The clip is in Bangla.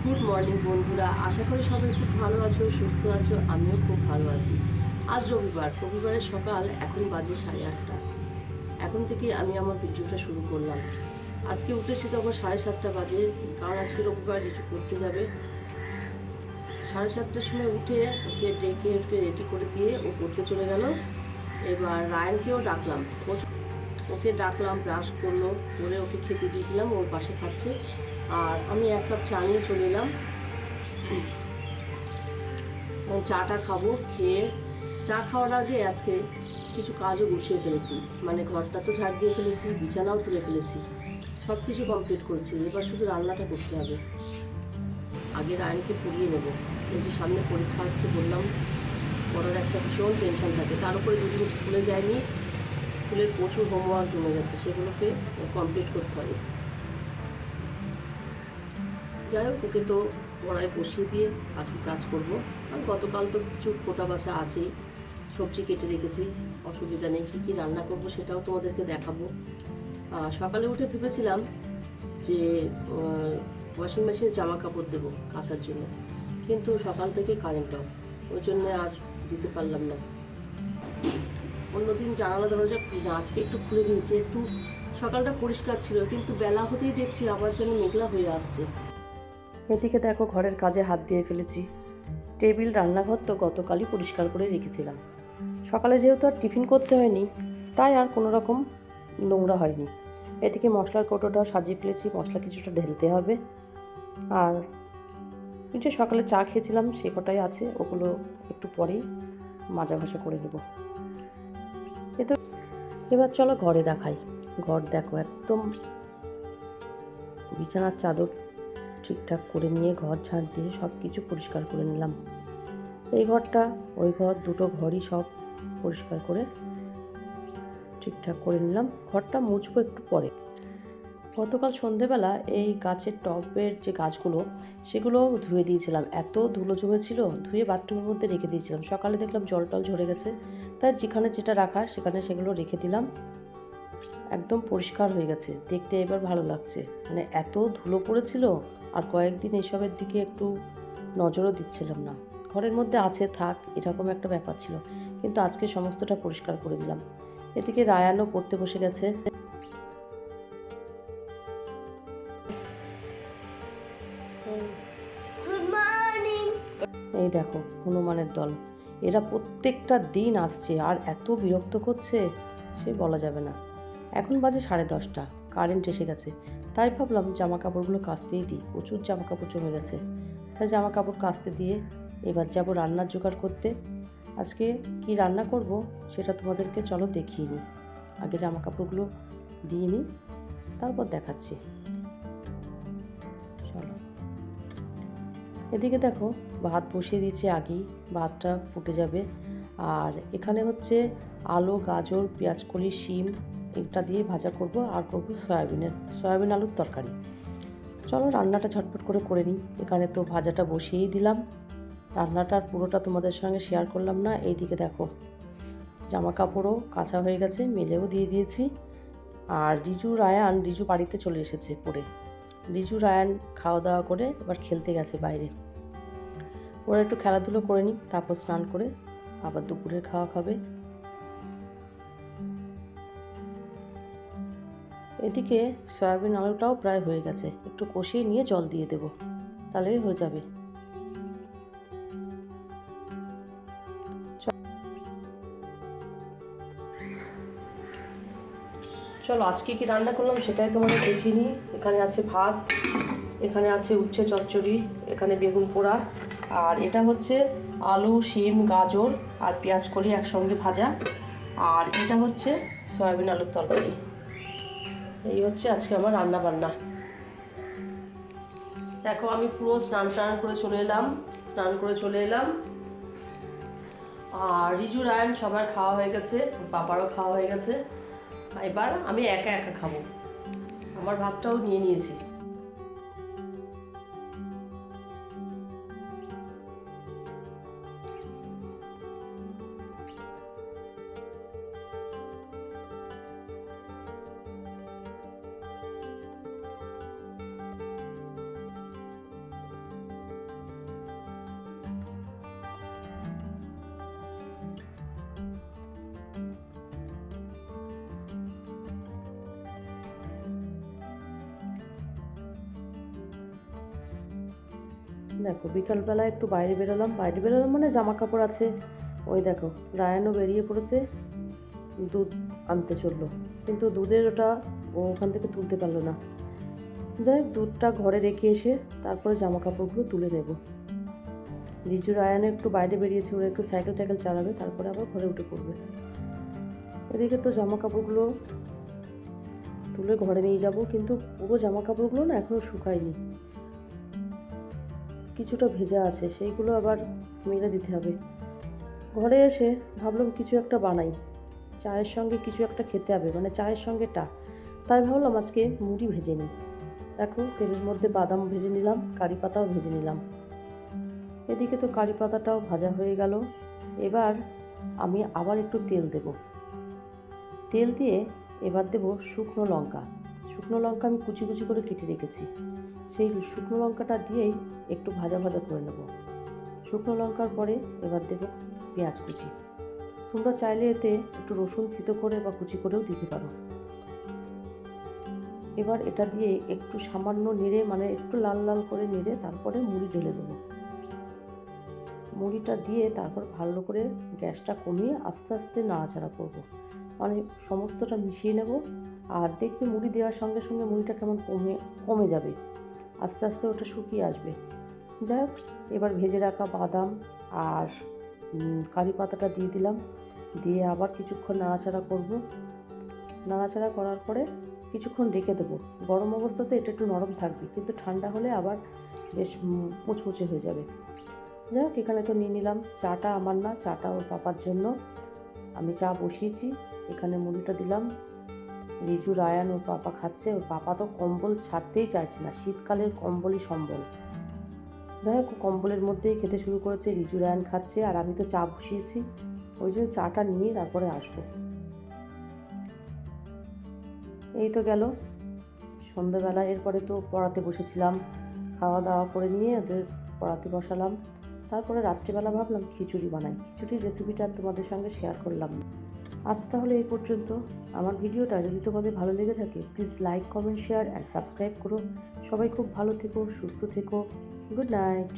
গুড মর্নিং বন্ধুরা, আশা করি সবাই খুব ভালো আছো, সুস্থ আছো। আমিও খুব ভালো আছি। আজ রবিবারের সকাল, এখন বাজে 8:30। এখন থেকে আমি আমার ভিডিওটা শুরু করলাম। আজকে উঠেছি তখন 7:30 বাজে, কারণ আজকে রবিবার কিছু করতে যাবে। 7:30টার সময় উঠে ওকে রেডি করে দিয়ে ও পড়তে চলে গেল। এবার রায়ানকেও ডাকলাম, ওকে ডাকলাম, ব্রাশ করলো, করে ওকে খেতে দিয়ে দিলাম, ওর পাশে খাচ্ছে। আর আমি 1 কাপ চা নিয়ে চলে এলাম। চাটা খাবো। খেয়ে চা খাওয়ার আগে আজকে কিছু কাজও গুছিয়ে ফেলেছি, মানে ঘরটা তো ঝাড় দিয়ে ফেলেছি, বিছানাও তুলে ফেলেছি, সব কিছু কমপ্লিট করেছি। এবার শুধু রান্নাটা করতে হবে। আগে রায়নকে পড়িয়ে নেবো। ওই যে সামনে পরীক্ষা আসছে বললাম, পড়ার একটা ভীষণ টেনশন থাকে। তার উপরে দুদিন স্কুলে যায়নি, স্কুলের প্রচুর হোমওয়ার্ক জমে গেছে, সেগুলোকে কমপ্লিট করতে হবে। যাই হোক, ওকে তো পড়ায় বসিয়ে দিয়ে বাকি কাজ করব। আর গতকাল তো কিছু কোটা বাছা আছেই, সবজি কেটে রেখেছি, অসুবিধা নেই। কী কী রান্না করব সেটাও তোমাদেরকে দেখাবো। সকালে উঠে ভেবেছিলাম যে ওয়াশিং মেশিনে জামা কাপড় দেবো কাচার জন্য, কিন্তু সকাল থেকে কারেন্ট অফ, ওই জন্যে আর দিতে পারলাম না। অন্যদিন জানালা দরজা খুলি না, আজকে একটু খুলে দিয়েছি। একটু সকালটা পরিষ্কার ছিল, কিন্তু বেলা হতেই দেখছি আবার যেন মেঘলা হয়ে আসছে। এদিকে দেখো, ঘরের কাজে হাত দিয়ে ফেলেছি। টেবিল, রান্নাঘর তো গতকালই পরিষ্কার করে রেখেছিলাম। সকালে যেহেতু আর টিফিন করতে হয়নি, তাই আর কোনো রকম নোংরা হয়নি। এদিকে মশলার কৌটোটাও সাজিয়ে ফেলেছি, মশলা কিছুটা ঢেলতে হবে। আর যে সকালে চা খেয়েছিলাম সে কটাই আছে, ওগুলো একটু পরেই মাজা ঘষা করে নেব। এবার চলো ঘরে দেখাই। ঘর দেখো, একদম বিছানার চাদর ঠিকঠাক করে নিয়ে ঘর ঝাড় দিয়ে সব কিছু পরিষ্কার করে নিলাম। এই ঘরটা, ওই ঘর, দুটো ঘরই সব পরিষ্কার করে ঠিকঠাক করে নিলাম। ঘরটা মুছবো একটু পরে। গতকাল সন্ধেবেলা এই গাছের টবের যে গাছগুলো, সেগুলো ধুয়ে দিয়েছিলাম। এত ধুলো জমেছিল, ধুয়ে বাথরুমের মধ্যে রেখে দিয়েছিলাম। সকালে দেখলাম জল টল ঝরে গেছে, তাই যেখানে যেটা রাখা সেখানে সেগুলো রেখে দিলাম। একদম পরিষ্কার হয়ে গেছে, দেখতে এবার ভালো লাগছে। মানে এত ধুলো পড়েছিল, আর কয়েকদিন এসবের দিকে একটু নজরও দিচ্ছিলাম না। ঘরের মধ্যে আছে থাক, এরকম একটা ব্যাপার ছিল, কিন্তু আজকে সমস্তটা পরিষ্কার করে দিলাম। এদিকে রায়ানও পড়তে বসে গেছে। এই দেখো হনুমানের দল, এরা প্রত্যেকটা দিন আসছে আর এত বিরক্ত করছে সে বলা যাবে না। এখন বাজে 10:30, কারেন্ট এসে গেছে, তাই ভাবলাম জামা কাপড়গুলো কাচতেই দিই। প্রচুর জামা কাপড় জমে গেছে, তাই জামা কাপড় কাচতে দিয়ে এবার যাব রান্নার জোগাড় করতে। আজকে কি রান্না করব সেটা তোমাদেরকে চলো দেখিয়ে নিই। আগে জামা কাপড়গুলো দিয়ে নিই, তারপর দেখাচ্ছি। চলো। এদিকে দেখো, ভাত বসিয়ে দিয়েছি আগেই, ভাতটা ফুটে যাবে। আর এখানে হচ্ছে আলু, গাজর, পেঁয়াজকলি, শিম, এটা দিয়ে ভাজা করব। আর করব সয়াবিন আলুর তরকারি। চলো রান্নাটা ঝটপট করে নিই। এখানে তো ভাজাটা বসিয়েই দিলাম, রান্নাটার পুরোটা তোমাদের সঙ্গে শেয়ার করলাম না। এইদিকে দেখো, জামা কাপড়ও কাঁচা হয়ে গেছে, মেলেও দিয়ে দিয়েছি। আর রিজু বাড়িতে চলে এসেছে পড়ে। রায়ান খাওয়া দাওয়া করে এবার খেলতে গেছে বাইরে। ওরা একটু খেলাধুলো করে নিক, তারপর স্নান করে আবার দুপুরের খাওয়া খাবে। এদিকে সয়াবিন আলুটাও প্রায় হয়ে গেছে, একটু কষিয়ে নিয়ে জল দিয়ে দেব, তাহলেই হয়ে যাবে। চলো আজকে কি রান্না করলাম সেটাই তোমাদের দেখিয়ে নিই। এখানে আছে ভাত, এখানে আছে উচ্ছে চচ্চড়ি, এখানে বেগুন পোড়া, আর এটা হচ্ছে আলু, শিম, গাজর আর পেঁয়াজকলি একসঙ্গে ভাজা, আর এটা হচ্ছে সয়াবিন আলুর তরকারি। এই হচ্ছে আজকে আমার রান্না বান্না। দেখো আমি পুরো স্নান করে চলে এলাম। আর রিজু, রায়ান সবার খাওয়া হয়ে গেছে, বাবারও খাওয়া হয়ে গেছে। এবার আমি একা একা খাবো, আমার ভাতটাও নিয়ে নিয়েছি। দেখো বিকালবেলা একটু বাইরে বেরোলাম মানে জামা কাপড় আছে। ওই দেখো রায়ানও বেরিয়ে পড়েছে দুধ আনতে চললো, কিন্তু দুধের ওটা ও ওখান থেকে তুলতে পারলো না। যাই হোক, দুধটা ঘরে রেখে এসে তারপরে জামা কাপড়গুলো তুলে নেব। রিজু রায়ানও একটু বাইরে বেরিয়েছে, ওরা একটু সাইকেল টাইকেল চালাবে, তারপরে আবার ঘরে উঠে পড়বে। এদিকে তো জামা কাপড়গুলো তুলে ঘরে নিয়ে যাব, কিন্তু পুরো জামা কাপড়গুলো না এখনও শুকায়নি, কিছুটা ভেজা আছে, সেইগুলো আবার মেলে দিতে হবে। ঘরে এসে ভাবলাম কিছু একটা বানাই, চায়ের সঙ্গে কিছু একটা খেতে হবে, মানে চায়ের সঙ্গে তাই ভাবলাম আজকে মুড়ি ভেজে নিই। দেখো তেলের মধ্যে বাদাম ভেজে নিলাম, কারি পাতাও ভেজে নিলাম। এদিকে তো কারি পাতাটাও ভাজা হয়ে গেল। এবার আমি আবার একটু তেল দেব। তেল দিয়ে এবার দেব শুকনো লঙ্কা আমি কুচি কুচি করে কেটে রেখেছি। সেই শুকনো লঙ্কাটা দিয়েই একটু ভাজা ভাজা করে নেব। শুকনো লঙ্কার পরে এবার দেব পেঁয়াজ কুচি। তোমরা চাইলে এতে একটু রসুন থেঁতো করে বা কুচি করেও দিতে পারো। এবার এটা দিয়ে একটু সামান্য নেড়ে, মানে একটু লাল লাল করে নেড়ে তারপরে মুড়ি ঢেলে দেবো। মুড়িটা দিয়ে তারপর ভালো করে গ্যাসটা কমিয়ে আস্তে আস্তে নাড়াচাড়া করব, মানে সমস্তটা মিশিয়ে নেব। আর দেখবে মুড়ি দেওয়ার সঙ্গে সঙ্গে মুড়িটা কেমন কমে যাবে, আস্তে আস্তে ওটা শুকিয়ে আসবে। যাই হোক, এবার ভেজে রাখা বাদাম আর কারি পাতাটা দিয়ে দিলাম, দিয়ে আবার কিছুক্ষণ নাড়াচাড়া করব। নাড়াচাড়া করার পরে কিছুক্ষণ রেখে দেবো। গরম অবস্থাতে এটা একটু নরম থাকবে, কিন্তু ঠান্ডা হলে আবার বেশ মুচমুচে হয়ে যাবে। যাই হোক, এখানে তো নিয়ে নিলাম চাটা, আমার না, চাটা ওর পাপার জন্য। আমি চা বসিয়েছি, এখানে মুড়িটা দিলাম। রিজু রায়ান ওর পাপা খাচ্ছে, ওর পাপা তো কম্বল ছাড়তেই চাইছে না, শীতকালের কম্বলই সম্বল। যাই হোক, কম্বলের মধ্যেই খেতে শুরু করেছে, রিজু রায়ান খাচ্ছে, আর আমি তো চা বসিয়েছি, ওই জন্য চাটা নিয়ে তারপরে আসবো। এই তো গেল সন্ধ্যাবেলা। এরপরে তো পড়াতে বসেছিলাম, খাওয়া দাওয়া করে নিয়ে ওদের পড়াতে বসালাম। তারপরে রাত্রিবেলা ভাবলাম খিচুড়ি বানাই, খিচুড়ির রেসিপিটা তোমাদের সঙ্গে শেয়ার করলাম। আজ তাহলে এই পর্যন্ত। আমার ভিডিওটা যদি তোমাদের ভালো লেগে থাকে please like, comment, share and subscribe করো। সবাই খুব ভালো থেকো, সুস্থ থেকো। Good night.